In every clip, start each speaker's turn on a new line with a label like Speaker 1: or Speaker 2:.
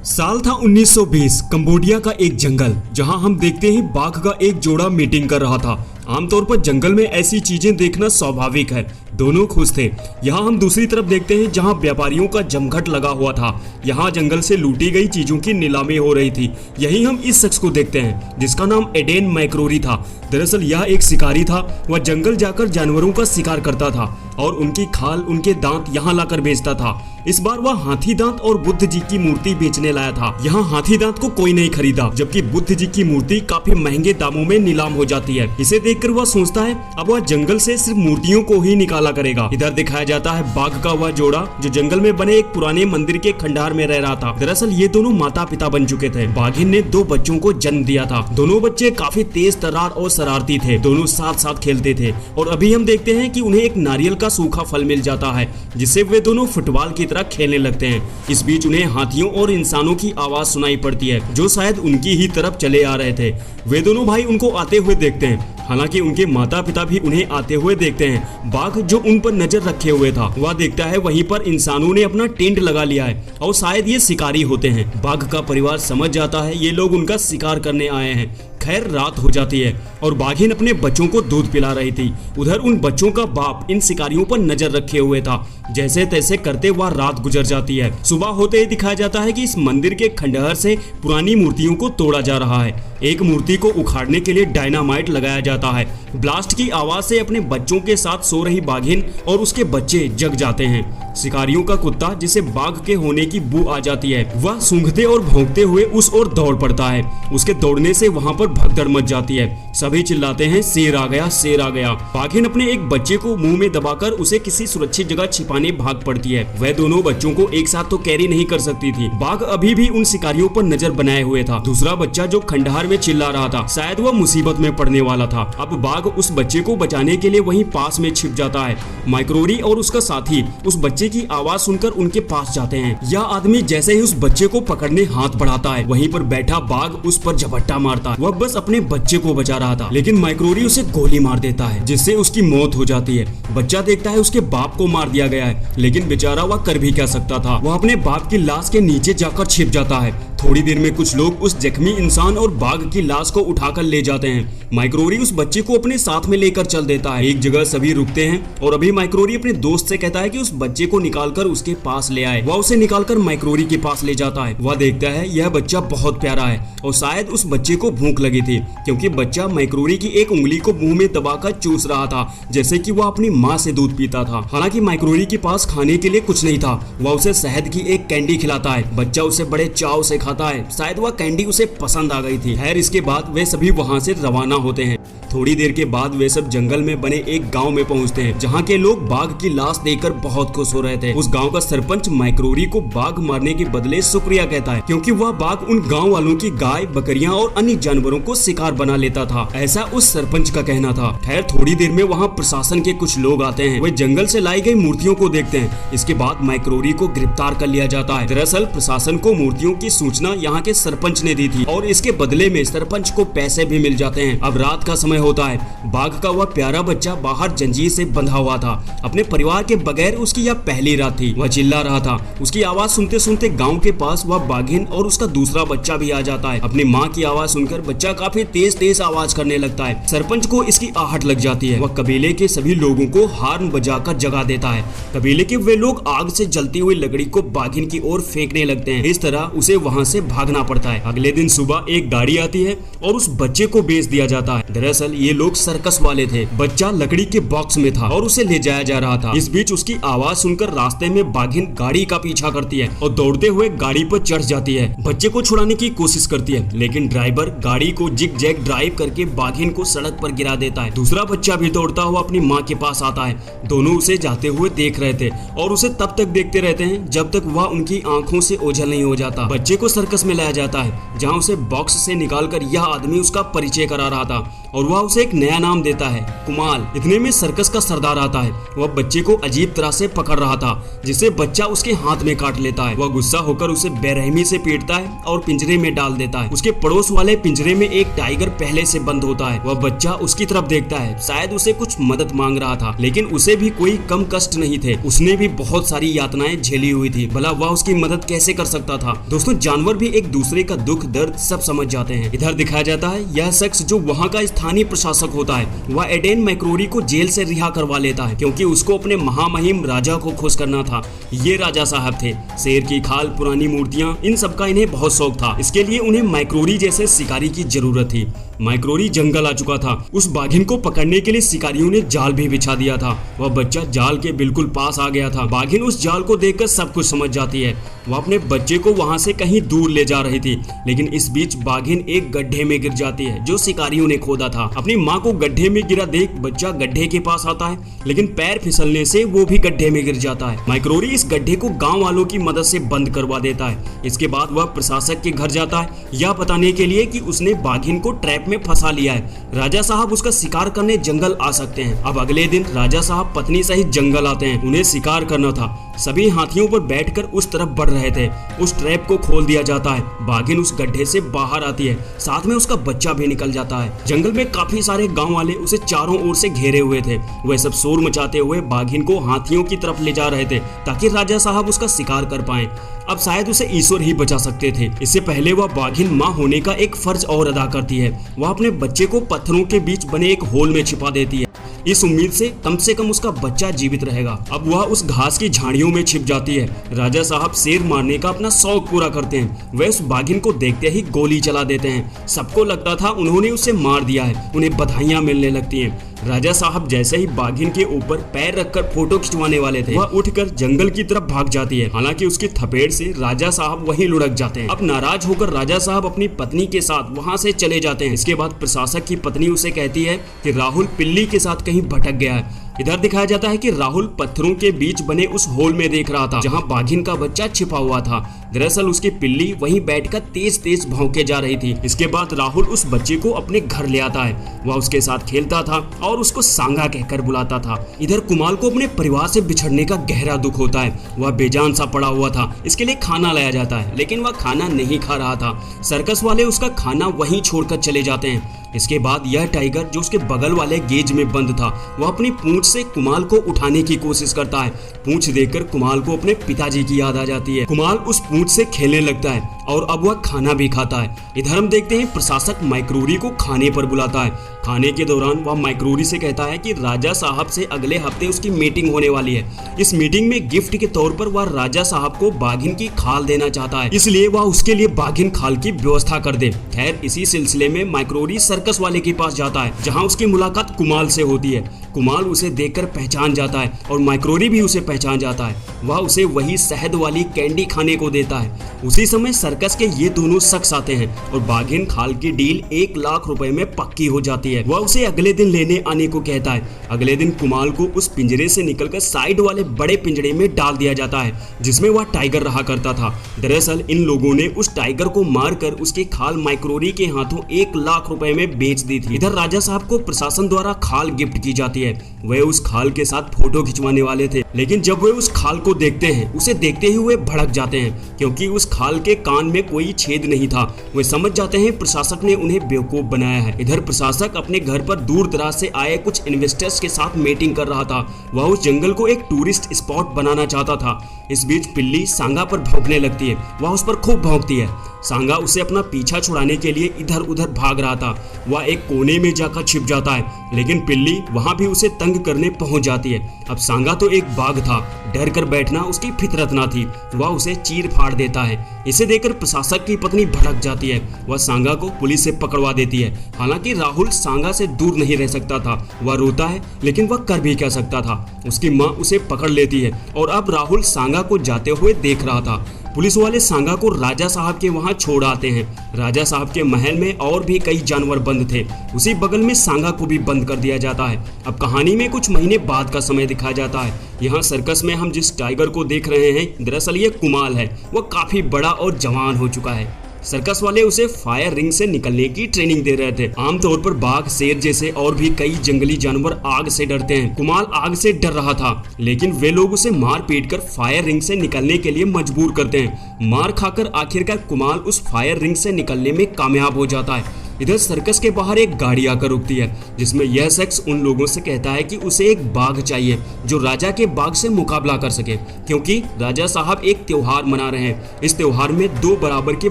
Speaker 1: साल था 1920। कंबोडिया का एक जंगल, जहां हम देखते ही बाघ का एक जोड़ा मीटिंग कर रहा था। आमतौर पर जंगल में ऐसी चीजें देखना स्वाभाविक है, दोनों खुश थे। यहाँ हम दूसरी तरफ देखते हैं जहाँ व्यापारियों का जमघट लगा हुआ था। यहाँ जंगल से लूटी गई चीजों की नीलामी हो रही थी। यही हम इस शख्स को देखते हैं जिसका नाम एडेन मैक्रोरी था। दरअसल यह एक शिकारी था। वह जंगल जाकर जानवरों का शिकार करता था और उनकी खाल, उनके दांत यहाँ लाकर बेचता था। इस बार वह हाथी दांत और बुद्ध जी की मूर्ति बेचने लाया था। यहाँ हाथी दांत को कोई नहीं खरीदा, जबकि बुद्ध जी की मूर्ति काफी महंगे दामों में नीलाम हो जाती है। इसे देखकर वह सोचता है अब वह जंगल से सिर्फ मूर्तियों को ही निकाला करेगा। इधर दिखाया जाता है बाघ का वह जोड़ा जो जंगल में बने एक पुराने मंदिर के खंडहर में रह रहा था। दरअसल ये दोनों माता पिता बन चुके थे। बाघिन ने 2 बच्चों को जन्म दिया था। दोनों बच्चे काफी तेज तर्रार और शरारती थे। दोनों साथ साथ खेलते थे और अभी हम देखते हैं कि उन्हें एक नारियल का सूखा फल मिल जाता है, जिससे वे दोनों फुटबॉल की तरह खेलने लगते हैं। इस बीच उन्हें हाथियों और इंसानों की आवाज सुनाई पड़ती है जो शायद उनकी ही तरफ चले आ रहे थे। वे दोनों भाई उनको आते हुए देखते हैं, हालांकि उनके माता पिता भी उन्हें आते हुए देखते हैं। बाघ जो उन पर नजर रखे हुए था, वह देखता है वहीं पर इंसानों ने अपना टेंट लगा लिया है और शायद ये शिकारी होते हैं। बाघ का परिवार समझ जाता है ये लोग उनका शिकार करने आए हैं। खैर रात हो जाती है और बाघिन अपने बच्चों को दूध पिला रही थी। उधर उन बच्चों का बाप इन शिकारियों पर नजर रखे हुए था। जैसे तैसे करते वह रात गुजर जाती है। सुबह होते ही दिखाया जाता है कि इस मंदिर के खंडहर से पुरानी मूर्तियों को तोड़ा जा रहा है। एक मूर्ति को उखाड़ने के लिए डायनामाइट लगाया जाता है। ब्लास्ट की आवाज से अपने बच्चों के साथ सो रही बाघिन और उसके बच्चे जग जाते हैं। शिकारियों का कुत्ता, जिसे बाघ के होने की बू आ जाती है, वह सूंघते और भौंकते हुए उस ओर दौड़ पड़ता है। उसके दौड़ने से वहां पर भगदड़ मच जाती है। सभी चिल्लाते हैं शेर आ गया, शेर आ गया। बाघिन अपने एक बच्चे को मुंह में दबाकर उसे किसी सुरक्षित जगह छिपाने भाग पड़ती है। वह दोनों बच्चों को एक साथ तो कैरी नहीं कर सकती थी। बाघ अभी भी उन शिकारियों पर नजर बनाए हुए था। दूसरा बच्चा जो खंडहर में चिल्ला रहा था, शायद वह मुसीबत में पड़ने वाला था। अब बाघ उस बच्चे को बचाने के लिए वहीं पास में छिप जाता है। मैक्रोरी और उसका साथी उस बच्चे की आवाज सुनकर उनके पास जाते हैं। यह आदमी जैसे ही उस बच्चे को पकड़ने हाथ बढ़ाता है, वहीं पर बैठा बाघ उस पर झपट्टा मारता है। वह बस अपने बच्चे को बचा रहा था, लेकिन मैक्रोरी उसे गोली मार देता है, जिससे उसकी मौत हो जाती है। बच्चा देखता है उसके बाप को मार दिया गया है, लेकिन बेचारा वह कर भी क्या सकता था। वह अपने बाप की लाश के नीचे जाकर छिप जाता है। थोड़ी देर में कुछ लोग उस जख्मी इंसान और बाघ की लाश को उठाकर ले जाते हैं। मैक्रोरी उस बच्चे को अपने साथ में लेकर चल देता है। एक जगह सभी रुकते हैं और अभी मैक्रोरी अपने दोस्त से कहता है कि उस बच्चे को निकालकर उसके पास ले आए। वह उसे निकालकर मैक्रोरी के पास ले जाता है। वह देखता है यह बच्चा बहुत प्यारा है और शायद उस बच्चे को भूख लगी थी, क्योंकि बच्चा मैक्रोरी की एक उंगली को मुंह में दबाकर चूस रहा था, जैसे कि वह अपनी माँ से दूध पीता था। हालांकि मैक्रोरी के पास खाने के लिए कुछ नहीं था। वह उसे शहद की एक कैंडी खिलाता है। बच्चा उसे बड़े चाव से खाता है। शायद वह कैंडी उसे पसंद आ गई थी। खैर इसके बाद वे सभी वहां से रवाना होते हैं। थोड़ी देर के बाद वे सब जंगल में बने एक गांव में पहुंचते हैं, जहां के लोग बाघ की लाश देखकर बहुत खुश हो रहे थे। उस गांव का सरपंच मैक्रोरी को बाघ मारने के बदले शुक्रिया कहता है, क्योंकि वह बाघ उन गांव वालों की गाय, बकरियां और अन्य जानवरों को शिकार बना लेता था। ऐसा उस सरपंच का कहना था। खैर थोड़ी देर में वहां प्रशासन के कुछ लोग आते हैं। वे जंगल से लाई गई मूर्तियों को देखते हैं। इसके बाद मैक्रोरी को गिरफ्तार कर लिया जाता है। दरअसल प्रशासन को मूर्तियों की सूचना यहाँ के सरपंच ने दी थी और इसके बदले में सरपंच को पैसे भी मिल जाते हैं। अब रात का समय होता है। बाघ का वह प्यारा बच्चा बाहर जंजीर से बंधा हुआ था। अपने परिवार के बगैर उसकी यह पहली रात थी। वह चिल्ला रहा था। उसकी आवाज सुनते सुनते गांव के पास वह बाघिन और उसका दूसरा बच्चा भी आ जाता है। अपनी माँ की आवाज सुनकर बच्चा काफी तेज तेज आवाज करने लगता है। सरपंच को इसकी आहट लग जाती है। वह कबीले के सभी लोगों को हार्न बजाकर जगा देता है। कबीले के वे लोग आग से जलती हुई लकड़ी को बाघिन की ओर फेंकने लगते हैं। इस तरह उसे वहाँ से भागना पड़ता है। अगले दिन सुबह एक गाड़ी आती है और उस बच्चे को बेच दिया जाता है। दरअसल ये लोग सर्कस वाले थे। बच्चा लकड़ी के बॉक्स में था और उसे ले जाया जा रहा था। इस बीच उसकी आवाज सुनकर रास्ते में बाघिन गाड़ी का पीछा करती है और दौड़ते हुए गाड़ी पर चढ़ जाती है। बच्चे को छुड़ाने की कोशिश करती है, लेकिन ड्राइवर गाड़ी को जिग जैग ड्राइव करके बाघिन को सड़क पर गिरा देता है। दूसरा बच्चा भी दौड़ता हुआ अपनी माँ के पास आता है। दोनों उसे जाते हुए देख रहे थे और उसे तब तक देखते रहते हैं जब तक वह उनकी आंखों से ओझल नहीं हो जाता। बच्चे को सर्कस में लाया जाता है, जहाँ उसे बॉक्स से निकालकर यह आदमी उसका परिचय करा रहा था। और वह उसे एक नया नाम देता है, कुमाल। इतने में सर्कस का सरदार आता है। वह बच्चे को अजीब तरह से पकड़ रहा था, जिसे बच्चा उसके हाथ में काट लेता है। वह गुस्सा होकर उसे बेरहमी से पीटता है और पिंजरे में डाल देता है। उसके पड़ोस वाले पिंजरे में एक टाइगर पहले से बंद होता है। वह बच्चा उसकी तरफ देखता है, शायद उसे कुछ मदद मांग रहा था, लेकिन उसे भी कोई कम कष्ट नहीं थे। उसने भी बहुत सारी यातनाएं झेली हुई थी, भला वह उसकी मदद कैसे कर सकता था। दोस्तों, जानवर भी एक दूसरे का दुख दर्द सब समझ जाते हैं। इधर दिखाया जाता है यह शख्स जो वहाँ का स्थानीय प्रशासक होता है, वह एडेन मैक्रोरी को जेल से रिहा करवा लेता है, क्योंकि उसको अपने महामहिम राजा को खुश करना था। ये राजा साहब थे। शेर की खाल, पुरानी मूर्तियां, इन सब का इन्हें बहुत शौक था। इसके लिए उन्हें मैक्रोरी जैसे शिकारी की जरूरत थी। मैक्रोरी जंगल आ चुका था। उस बाघिन को पकड़ने के लिए शिकारियों ने जाल भी बिछा दिया था। वह बच्चा जाल के बिल्कुल पास आ गया था। बाघिन उस जाल को देखकर सब कुछ समझ जाती है। वह अपने बच्चे को वहां से कहीं दूर ले जा रही थी, लेकिन इस बीच बाघिन एक गड्ढे में गिर जाती है जो शिकारियों ने खोदा था। अपनी माँ को गड्ढे में गिरा देख बच्चा गड्ढे के पास आता है, लेकिन पैर फिसलने से वो भी गड्ढे में गिर जाता है। मैक्रोरी इस गड्ढे को गाँव वालों की मदद से बंद करवा देता है। इसके बाद वह प्रशासक के घर जाता है, यह बताने के लिए कि उसने बाघिन को ट्रैप में फंसा लिया है। राजा साहब उसका शिकार करने जंगल आ सकते हैं। अब अगले दिन राजा साहब पत्नी सहित जंगल आते हैं। उन्हें शिकार करना था। सभी हाथियों पर बैठकर उस तरफ बढ़ रहे थे। उस ट्रैप को खोल दिया जाता है। बाघिन उस गड्ढे से बाहर आती है, साथ में उसका बच्चा भी निकल जाता है। जंगल में काफी सारे गांव वाले उसे चारों ओर से घेरे हुए थे। वह सब शोर मचाते हुए बाघिन को हाथियों की तरफ ले जा रहे थे, ताकि राजा साहब उसका शिकार कर पाएं। अब शायद उसे ईश्वर ही बचा सकते थे। इससे पहले वह बाघिन माँ होने का एक फर्ज और अदा करती है। वह अपने बच्चे को पत्थरों के बीच बने एक होल में छिपा देती है, इस उम्मीद से कम उसका बच्चा जीवित रहेगा। अब वह उस घास की झाड़ियों में छिप जाती है। राजा साहब शेर मारने का अपना शौक पूरा करते हैं। वे उस बाघिन को देखते ही गोली चला देते हैं। सबको लगता था उन्होंने उसे मार दिया है। उन्हें बधाइयां मिलने लगती हैं। राजा साहब जैसे ही बाघिन के ऊपर पैर रखकर फोटो खिंचवाने वाले थे, वह उठकर जंगल की तरफ भाग जाती है। हालांकि उसकी थपेड़ से राजा साहब वहीं लुढ़क जाते हैं। अब नाराज होकर राजा साहब अपनी पत्नी के साथ वहां से चले जाते हैं। इसके बाद प्रशासक की पत्नी उसे कहती है कि राहुल पिल्ली के साथ कहीं भटक गया है। इधर दिखाया जाता है कि राहुल पत्थरों के बीच बने उस होल में देख रहा था, जहां बाघिन का बच्चा छिपा हुआ था। दरअसल उसकी पिल्ली वहीं बैठकर तेज तेज भौंके जा रही थी। इसके बाद राहुल उस बच्चे को अपने घर ले आता है। वह उसके साथ खेलता था और उसको सांगा कहकर बुलाता था। इधर कुमाल को अपने परिवार से बिछड़ने का गहरा दुख होता है। वह बेजान सा पड़ा हुआ था। इसके लिए खाना लाया जाता है, लेकिन वह खाना नहीं खा रहा था। सर्कस वाले उसका खाना वहीं छोड़कर चले जाते हैं। इसके बाद यह टाइगर जो उसके बगल वाले गेज में बंद था, वह अपनी पूंछ से कुमाल को उठाने की कोशिश करता है। पूंछ देखकर कुमाल को अपने पिताजी की याद आ जाती है। कुमाल उस पूंछ से खेलने लगता है और अब वह खाना भी खाता है। इधर हम देखते हैं प्रशासक मैक्रोरी को खाने पर बुलाता है। खाने के दौरान वह मैक्रोरी से कहता है कि राजा साहब से अगले हफ्ते उसकी मीटिंग होने वाली है। इस मीटिंग में गिफ्ट के तौर पर वह राजा साहब को बाघिन की खाल देना चाहता है, इसलिए वह उसके लिए बाघिन खाल की व्यवस्था कर दे। खैर, इसी सिलसिले में मैक्रोरी सर्कस वाले के पास जाता है, जहां उसकी मुलाकात कुमाल से होती है। कुमाल उसे देखकर पहचान जाता है और मैक्रोरी भी उसे पहचान जाता है। वह उसे वही शहद वाली कैंडी खाने को देता है। उसी समय सर्कस के ये दोनों शख्स आते हैं और बाघिन खाल की डील 1 लाख रुपए में पक्की हो जाती है। वह उसे अगले दिन लेने आने को कहता है। अगले दिन कुमाल को उस पिंजरे से निकलकर साइड वाले बड़े पिंजरे में डाल दिया जाता है, जिसमें वह टाइगर रहा करता था। दरअसल इन लोगों ने उस टाइगर को मारकर उसकी खाल मैक्रोरी के हाथों 1 लाख रुपए में बेच दी थी। इधर राजा साहब को प्रशासन द्वारा खाल गिफ्ट की जाती है। वे उस खाल के साथ फोटो खिंचवाने वाले थे, लेकिन जब वे उस खाल को देखते हैं, उसे देखते ही वे भड़क जाते हैं, क्योंकि उस खाल के कान में कोई छेद नहीं था। वे समझ जाते हैं प्रशासक ने उन्हें बेवकूफ बनाया है। इधर प्रशासक अपने घर पर दूर दराज से आए कुछ इन्वेस्टर्स के साथ मीटिंग कर रहा था। वह उस जंगल को एक टूरिस्ट स्पॉट बनाना चाहता था। इस बीच पिल्ली सांगा पर भौंकने लगती है। वह उस पर खूब भौंकती है। सांगा उसे अपना पीछा छुड़ाने के लिए इधर उधर भाग रहा था। वह एक कोने में जाकर छिप जाता है, लेकिन पिल्ली वहां भी उसे तंग करने पहुंच जाती है। अब सांगा तो एक बाघ था, डर कर बैठना उसकी फितरत ना थी। वह उसे चीर फाड़ देता है। इसे देखकर प्रशासक की पत्नी भड़क जाती है। वह सांगा को पुलिस से पकड़वा देती है। हालांकि राहुल सांगा से दूर नहीं रह सकता था। वह रोता है, लेकिन वह कर भी क्या सकता था। उसकी माँ उसे पकड़ लेती है और अब राहुल सांगा को जाते हुए देख रहा था। पुलिस वाले सांगा को राजा साहब के वहां छोड़ आते हैं। राजा साहब के महल में और भी कई जानवर बंद थे। उसी बगल में सांगा को भी बंद कर दिया जाता है। अब कहानी में कुछ महीने बाद का समय दिखाया जाता है। यहाँ सर्कस में हम जिस टाइगर को देख रहे हैं, दरअसल ये कुमाल है। वह काफी बड़ा और जवान हो चुका है। सर्कस वाले उसे फायर रिंग से निकलने की ट्रेनिंग दे रहे थे। आमतौर पर बाघ, शेर जैसे और भी कई जंगली जानवर आग से डरते हैं। कुमाल आग से डर रहा था, लेकिन वे लोग उसे मार पीट कर फायर रिंग से निकलने के लिए मजबूर करते हैं। मार खाकर आखिरकार कुमाल उस फायर रिंग से निकलने में कामयाब हो जाता है। इधर सर्कस के बाहर एक गाड़ी आकर रुकती है, जिसमें यह शख्स उन लोगों से कहता है कि उसे एक बाघ चाहिए जो राजा के बाघ से मुकाबला कर सके, क्योंकि राजा साहब एक त्योहार मना रहे हैं। इस त्योहार में 2 बराबर के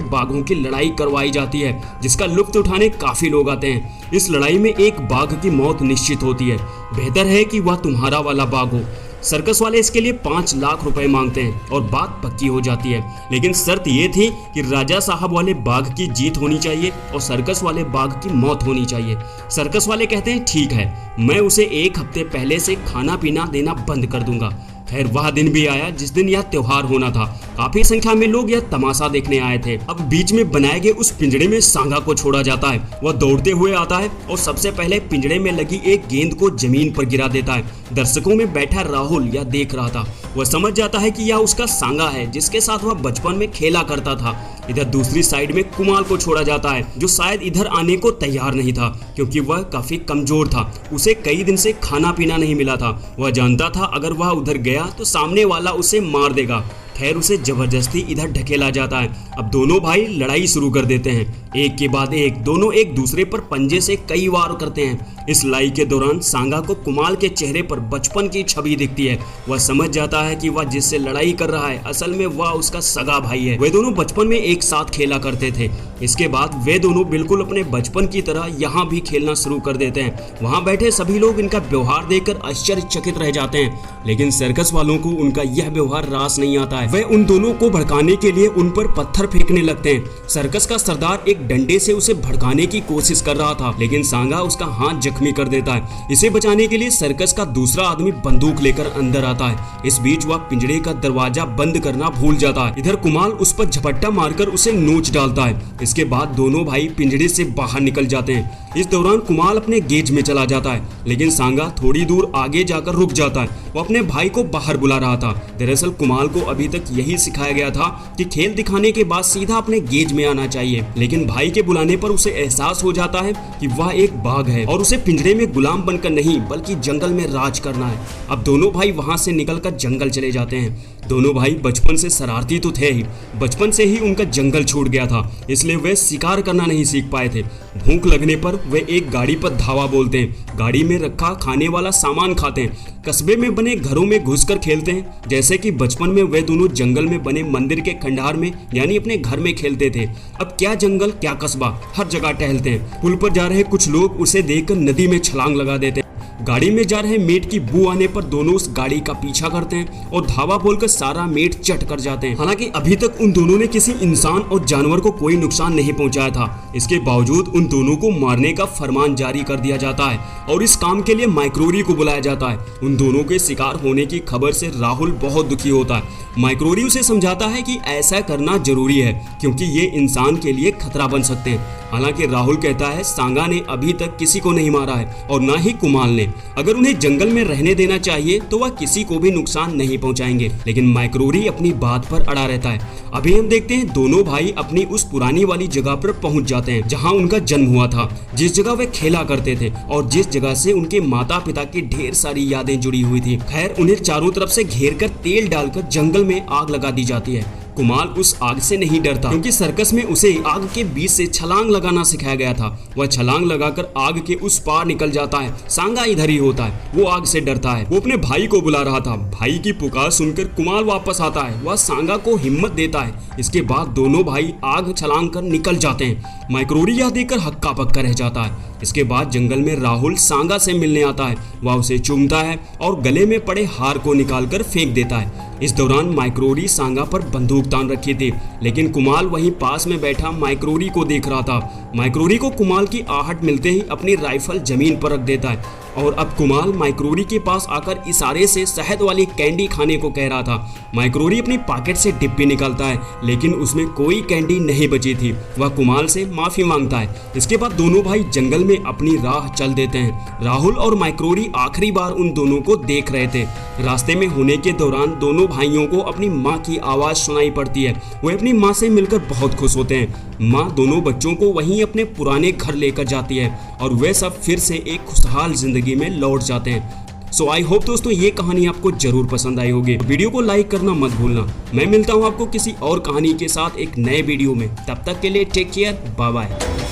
Speaker 1: बाघों की लड़ाई करवाई जाती है, जिसका लुत्फ उठाने काफी लोग आते हैं। इस लड़ाई में एक बाघ की मौत निश्चित होती है। बेहतर है कि वह तुम्हारा वाला बाघ हो। सर्कस वाले इसके लिए 5 लाख रुपए मांगते हैं और बात पक्की हो जाती है, लेकिन शर्त ये थी कि राजा साहब वाले बाघ की जीत होनी चाहिए और सर्कस वाले बाघ की मौत होनी चाहिए। सर्कस वाले कहते हैं ठीक है, मैं उसे 1 हफ्ते पहले से खाना पीना देना बंद कर दूंगा। खैर वह दिन भी आया जिस दिन यह त्योहार होना था। काफी संख्या में लोग यह तमाशा देखने आए थे। अब बीच में बनाए गए उस पिंजड़े में सांगा को छोड़ा जाता है। वह दौड़ते हुए आता है और सबसे पहले पिंजड़े में लगी एक गेंद को जमीन पर गिरा देता है। दर्शकों में बैठा राहुल यह देख रहा था। वह समझ जाता है कि यह उसका सांगा है जिसके साथ वह बचपन में खेला करता था। इधर दूसरी साइड में कुमाल को छोड़ा जाता है, जो शायद इधर आने को तैयार नहीं था, क्योंकि वह काफी कमजोर था। उसे कई दिन से खाना पीना नहीं मिला था। वह जानता था अगर वह उधर गया तो सामने वाला उसे मार देगा। खैर उसे जबरदस्ती इधर ढकेला जाता है। अब दोनों भाई लड़ाई शुरू कर देते हैं। एक के बाद एक दोनों एक दूसरे पर पंजे से कई वार करते हैं। इस लड़ाई के दौरान सांगा को कुमाल के चेहरे पर बचपन की छवि दिखती है। वह समझ जाता है कि वह जिससे लड़ाई कर रहा है असल में वह उसका सगा भाई है। वे दोनों बचपन में एक साथ खेला करते थे। इसके बाद वे दोनों बिल्कुल अपने बचपन की तरह यहाँ भी खेलना शुरू कर देते हैं। वहाँ बैठे सभी लोग इनका व्यवहार देखकर आश्चर्यचकित रह जाते हैं, लेकिन सर्कस वालों को उनका यह व्यवहार रास नहीं आता है। वे उन दोनों को भड़काने के लिए उन पर पत्थर फेंकने लगते हैं। सर्कस का सरदार एक डंडे से उसे भड़काने की कोशिश कर रहा था, लेकिन सांगा उसका हाथ जख्मी कर देता है। इसे बचाने के लिए सर्कस का दूसरा आदमी बंदूक लेकर अंदर आता है। इस बीच वह पिंजड़े का दरवाजा बंद करना भूल जाता है। इधर कुमाल उस पर झपट्टा मारकर उसे नोच डालता है। इसके बाद दोनों भाई पिंजड़े से बाहर निकल जाते हैं। इस दौरान कुमाल अपने गेज में चला जाता है, लेकिन सांगा थोड़ी दूर आगे जाकर रुक जाता है। वो अपने भाई को बाहर बुला रहा था। दरअसल कुमाल को अभी तक यही सिखाया गया था कि खेल दिखाने के बाद सीधा अपने गेज में आना चाहिए, लेकिन भाई के बुलाने पर उसे एहसास हो जाता है कि वह एक बाघ है और उसे पिंजरे में गुलाम बनकर नहीं बल्कि जंगल में राज करना है। अब दोनों भाई वहां से निकलकर जंगल चले जाते हैं। दोनों भाई बचपन से शरारती तो थे ही, बचपन से ही उनका जंगल छूट गया था, इसलिए वे शिकार करना नहीं सीख पाए थे। भूख लगने पर वे एक गाड़ी पर धावा बोलते हैं। गाड़ी में रखा खाने वाला सामान खाते हैं। कस्बे में बने घरों में घुसकर खेलते हैं, जैसे कि बचपन में वे दोनों जंगल में बने मंदिर के खंडहर में यानी अपने घर में खेलते थे। अब क्या जंगल क्या कस्बा, हर जगह टहलते हैं। पुल पर जा रहे कुछ लोग उसे देखकर नदी में छलांग लगा देते हैं। गाड़ी में जा रहे मीट की बू आने पर दोनों उस गाड़ी का पीछा करते हैं और धावा बोलकर सारा मीट चट कर जाते हैं। हालांकि अभी तक उन दोनों ने किसी इंसान और जानवर को कोई नुकसान नहीं पहुंचाया था। इसके बावजूद उन दोनों को मारने का फरमान जारी कर दिया जाता है और इस काम के लिए माइक्रोरी को बुलाया जाता है। उन दोनों के शिकार होने की खबर से राहुल बहुत दुखी होता है। माइक्रोरी उसे समझाता है कि ऐसा करना जरूरी है क्योंकि ये इंसान के लिए खतरा बन सकते हैं। हालांकि राहुल कहता है सांगा ने अभी तक किसी को नहीं मारा है और ना ही कुमाल ने। अगर उन्हें जंगल में रहने देना चाहिए तो वह किसी को भी नुकसान नहीं पहुंचाएंगे, लेकिन माइक्रोरी अपनी बात पर अड़ा रहता है। अभी हम देखते हैं दोनों भाई अपनी उस पुरानी वाली जगह पर पहुंच जाते हैं जहां उनका जन्म हुआ था, जिस जगह वे खेला करते थे और जिस जगह से उनके माता पिता की ढेर सारी यादें जुड़ी हुई थी। खैर उन्हें चारों तरफ से घेर कर तेल डालकर जंगल में आग लगा दी जाती है। कुमाल उस आग से नहीं डरता क्योंकि सर्कस में उसे आग के बीच से छलांग लगाना सिखाया गया था। वह छलांग लगाकर आग के उस पार निकल जाता है। सांगा इधर ही होता है, वो आग से डरता है। वो अपने भाई को बुला रहा था। भाई की पुकार सुनकर कुमाल वापस आता है। वह सांगा को हिम्मत देता है। इसके बाद दोनों भाई आग छलांग कर निकल जाते हैं। माइक्रोरी यह देखकर हक्का पक्का रह जाता है। इसके बाद जंगल में राहुल सांगा से मिलने आता है। वह उसे चूमता है और गले में पड़े हार को निकालकर फेंक देता है। इस दौरान माइक्रोरी सांगा पर बंदूक तान रखी थी, लेकिन कुमाल वहीं पास में बैठा माइक्रोरी को देख रहा था। माइक्रोरी को कुमाल की आहट मिलते ही अपनी राइफल जमीन पर रख देता है। और अब कुमाल माइक्रोरी के पास आकर इशारे से शहद वाली कैंडी खाने को कह रहा था। माइक्रोरी अपनी पॉकेट से डिब्बी निकालता है, लेकिन उसमें कोई कैंडी नहीं बची थी। वह कुमाल से माफी मांगता है। इसके बाद दोनों भाई जंगल में अपनी राह चल देते हैं। राहुल और माइक्रोरी आखिरी बार उन दोनों को देख रहे थे। रास्ते में होने के दौरान दोनों भाइयों को अपनी माँ की आवाज सुनाई पड़ती है। वे अपनी माँ से मिलकर बहुत खुश होते हैं। माँ दोनों बच्चों को वहीं अपने पुराने घर लेकर जाती है और वे सब फिर से एक खुशहाल जिंदगी में लौट जाते हैं। सो आई होप दोस्तों ये कहानी आपको जरूर पसंद आई होगी। वीडियो को लाइक करना मत भूलना। मैं मिलता हूँ आपको किसी और कहानी के साथ एक नए वीडियो में। तब तक के लिए टेक केयर, बाय बाय।